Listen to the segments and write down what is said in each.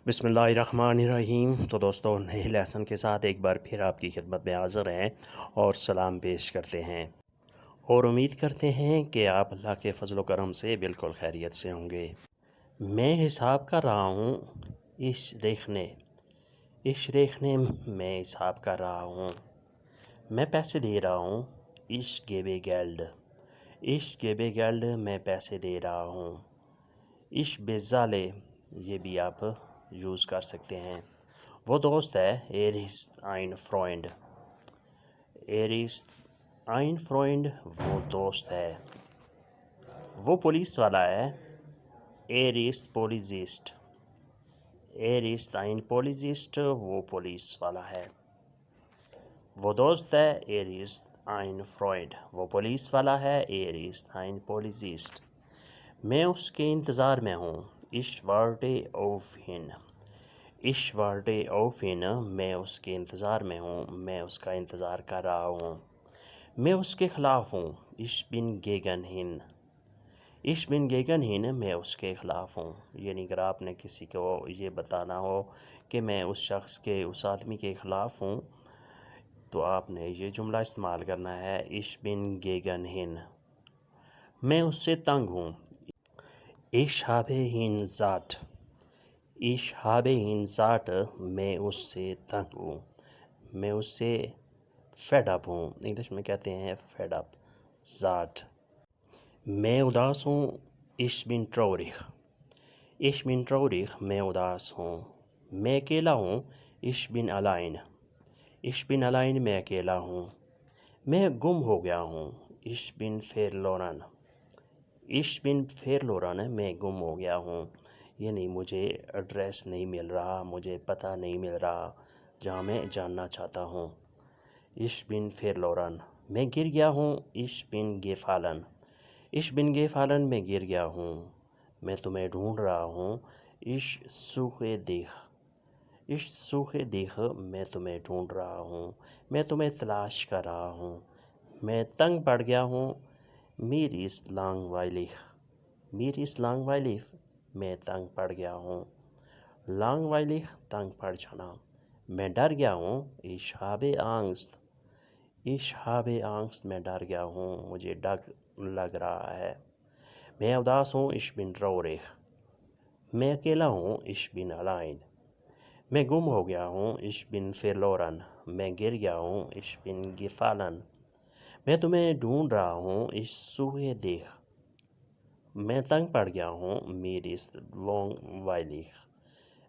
बिस्मिल्लाहिर्रहमानिर्रहीम। तो दोस्तों, नए लेसन के साथ एक बार फिर आपकी खिदमत में हाज़िर हैं और सलाम पेश करते हैं और उम्मीद करते हैं कि आप अल्लाह के फ़ज़ल व करम से बिल्कुल खैरियत से होंगे। मैं हिसाब कर रहा हूँ इश रेखने मैं हिसाब कर रहा हूँ। मैं पैसे दे रहा हूँ इश गेबे गेल्ड मैं पैसे दे रहा हूँ। इश बेज़ाले ये भी आप यूज़ कर सकते हैं। वो दोस्त है एरिस्ट आइन फ्रोइंड वो दोस्त है। वो पुलिस वाला है एरिस्ट आइन पोलिजिस्ट वो पुलिस वाला है। वो दोस्त है एरिस्ट आइन फ्रोइंड वो पुलिस वाला है एरिस्ट आइन पोलिजिस्ट। मैं उसके इंतज़ार में हूँ इश वार्डे ओफिन मैं उसके इंतज़ार में हूँ, मैं उसका इंतज़ार कर रहा हूँ। मैं उसके ख़िलाफ़ हूँ इश बिन गेगन हिन मैं उसके ख़िलाफ़ हूँ। यानी अगर आपने किसी को ये बताना हो कि मैं उस शख्स के उस आदमी के ख़िलाफ़ हूँ तो आपने ये जुमला इस्तेमाल करना है इश बिन गेगन हिन। मैं उससे तंग हूँ इश habe ihn ज़ाट मैं उससे तंग हूँ, मैं उससे फेड अप हूँ। इंग्लिश में कहते हैं फेड अप ज़ाट। मैं उदास हूँ इश बिन ट्रौरिख मैं उदास हूँ। मैं अकेला हूँ इश बिन अलाइन मैं अकेला हूँ। मैं गुम हो गया हूँ इश बिन फेरलोरन मैं गुम हो गया हूँ। यानी मुझे एड्रेस नहीं मिल रहा, मुझे पता नहीं मिल रहा जहाँ मैं जानना चाहता हूँ। इश बिन फेरलोरन मैं गिर गया हूँ इश बिन गेफालन मैं गिर गया हूँ। मैं तुम्हें ढूंढ रहा हूँ इश सूखे देख मैं तुम्हें ढूंढ रहा हूँ, मैं तुम्हें तलाश कर रहा हूँ। मैं तंग पड़ गया हूँ मेरी इस लॉन्ग वाइलिफ मैं तंग पड़ गया हूँ। लॉन्ग वाइलिफ तंग पड़ जाना। मैं डर गया हूँ इश habe आंगस्ट मैं डर गया हूँ, मुझे डर लग रहा है। मैं उदास हूँ इश बिन ट्रौरिख मैं अकेला हूँ इश बिन अलाइन। मैं गुम हो गया हूँ इश बिन फेरलोरन मैं गिर गया हूँ इश बिन गिफालन। मैं तुम्हें ढूंढ रहा हूँ इश सूहे देख मैं तंग पड़ गया हूँ मेरी इस लॉन्ग वाइलिख।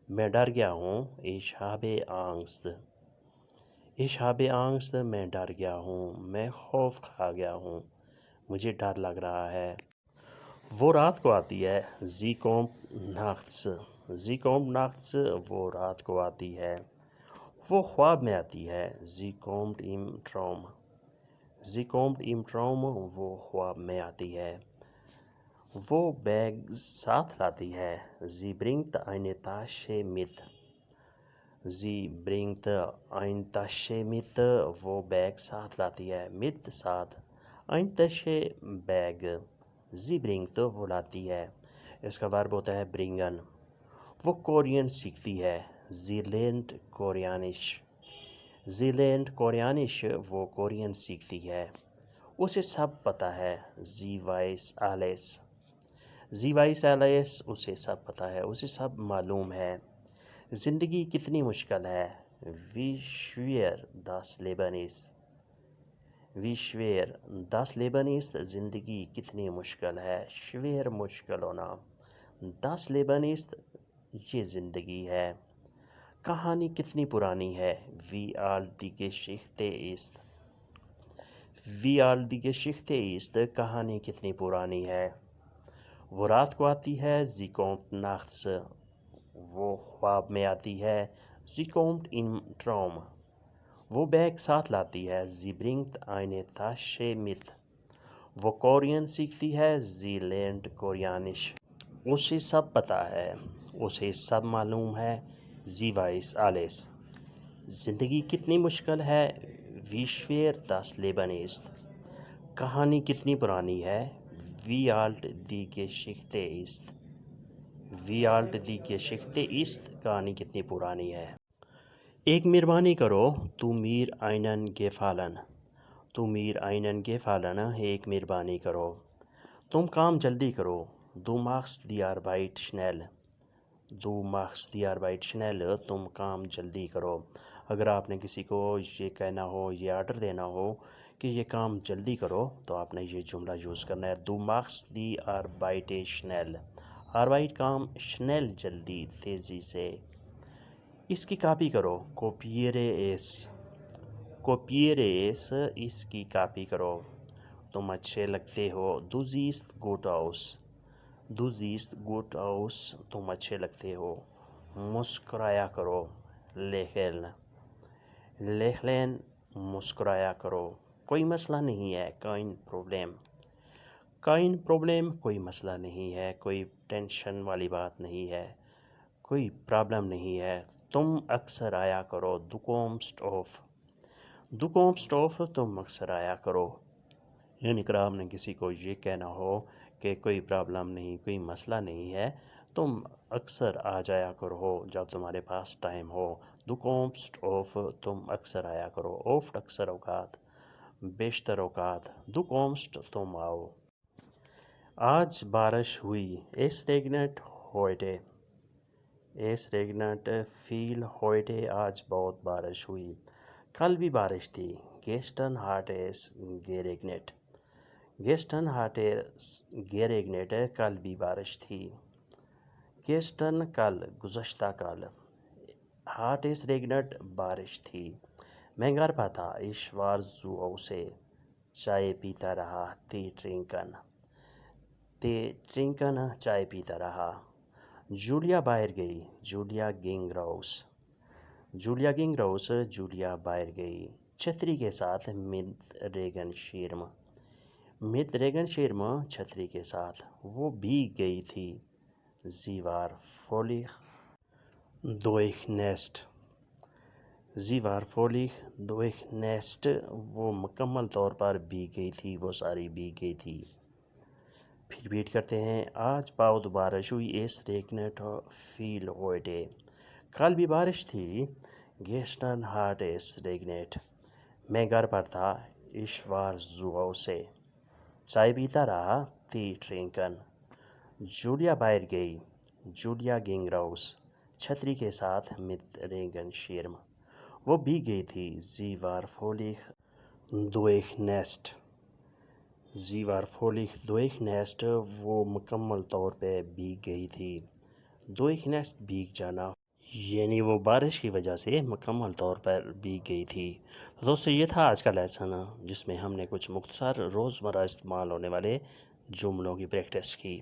मैं डर गया हूँ इश habe आंगस्ट मैं डर गया हूँ, मैं खौफ खा गया हूँ, मुझे डर लग रहा है। वो रात को आती है जी कॉम्प नाख्स वो रात को आती है। वो ख्वाब में आती है जी कॉम्प इम ट्रॉम वो ख्वाब में आती है। वो बैग साथ लाती है जी ब्रिंग्ट ein Tasche mit वो बैग साथ लाती है मित साथ ein Tasche बैग जी bringt वो लाती है। इसका वर्ब होता है ब्रिंगन। वो कोरियन सीखती है जी lernt कोरियानिश वो कोरियन सीखती है। उसे सब पता है जी वाइस एलेस उसे सब पता है, उसे सब मालूम है। ज़िंदगी कितनी मुश्किल है वी श्वेर दस लेबनीस ज़िंदगी कितनी मुश्किल है। श्वेर मुश्किल होना, दस लेबनीस ये ज़िंदगी है। कहानी कितनी पुरानी है वी आल दी Geschichte ist कहानी कितनी पुरानी है। वो रात को आती है जी kommt nachts वो ख्वाब में आती है जी kommt im Traum वो बैग साथ लाती है जी bringt eine Tasche mit वो कोरियन सीखती है जी lernt कोरियानिश उसे सब पता है, उसे सब मालूम है जी weiß alles। ज़िंदगी कितनी मुश्किल है wie schwer das Leben ist कहानी कितनी पुरानी है wie alt die Geschichte ist Wie alt die Geschichte ist, کہانی کتنی پرانی ہے. ایک مہربانی کرو, tu mir einen Gefallen. Tu mir einen Gefallen, ایک مہربانی کرو. تم کام جلدی کرو. Du machst die Arbeit schnell. Du machst die Arbeit schnell, تم کام جلدی کرو. اگر آپ نے کسی کو یہ کہنا ہو, یہ آرڈر دینا ہو کہ یہ کام جلدی کرو, تو آپ نے یہ جملہ یوز کرنا ہے. Du machst die Arbeit schnell. Arbeit کام, schnell جلدی, تیزی سے. اس کی کاپی کرو. Kopiere es. Kopiere es, اس کی کاپی کرو. تم اچھے لگتے ہو. Du siehst gut aus. Du siehst gut aus, تم اچھے لگتے ہو. مسکرایا کرو. Lächeln. Lächeln, مسکرایا کرو. کوئی مسئلہ نہیں ہے. Kein Problem. Kein Problem, کوئی مسئلہ نہیں ہے, کوئی ٹینشن والی بات نہیں ہے, کوئی پرابلم نہیں ہے. تم اکثر آیا کرو. Du kommst oft. Du kommst oft, تم اکثر آیا کرو. یعنی اگر آپ نے کسی کو یہ کہنا ہو کہ کوئی پرابلم نہیں, کوئی مسئلہ نہیں ہے, تم اکثر آ جایا کرو جب تمہارے پاس ٹائم ہو. Du kommst oft, تم اکثر آیا کرو. Oft اکثر اوقات, بیشتر اوقات. Du kommst, تم آؤ. آج بارش ہوئی. Es regnet heute. Es regnet viel heute, آج بہت بارش ہوئی. کل بھی بارش تھی. Gestern hat es geregnet. Gestern hat es geregnet, کل بھی بارش تھی. Gestern کل, گزشتہ کل. Hat es regnet, بارش تھی. میں گھر پر تھا. Ich war zu Hause. چائے پیتا رہا. Tee trinken. Tee trinken, چائے پیتا رہا. جولیا باہر گئی. Julia ging raus. Julia ging raus, Julia باہر گئی. چھتری کے ساتھ. Mit Regenschirm. Mit Regenschirm, چھتری کے ساتھ. وہ بھیگ گئی تھی. Sie war völlig durchnässt. Sie war völlig durchnässt, وہ مکمل طور پر بھیگ گئی تھی, وہ ساری بھیگ گئی تھی. پھر ریپیٹ کرتے ہیں. آج بہت بارش ہوئی. Es regnet viel heute. کل بھی بارش تھی. Gestern hat es regnet. میں گھر پر تھا. Ich war zu Hause. چائے پیتا رہا. Tee trinken. جولیا باہر گئی. Julia ging raus. چھتری کے ساتھ. Mit Regenschirm. وہ بھیگ گئی تھی. Sie war völlig durchnässt. Sie war völlig durchnässt, وہ مکمل طور پہ بھیگ گئی تھی. durchnässt, بھیگ جانا, یعنی وہ بارش کی وجہ سے مکمل طور پر بھیگ گئی تھی. تو دوستو, یہ تھا آج کا لیسن, جس میں ہم نے کچھ مختصر روزمرہ استعمال ہونے والے جملوں کی پریکٹس کی.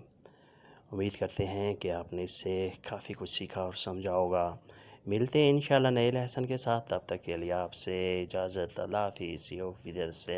امید کرتے ہیں کہ آپ نے اس سے کافی کچھ سیکھا اور سمجھا ہوگا. ملتے ہیں انشاءاللہ نئے لیسن کے ساتھ. تب تک کے لیے آپ سے اجازت. اللہ حافظ.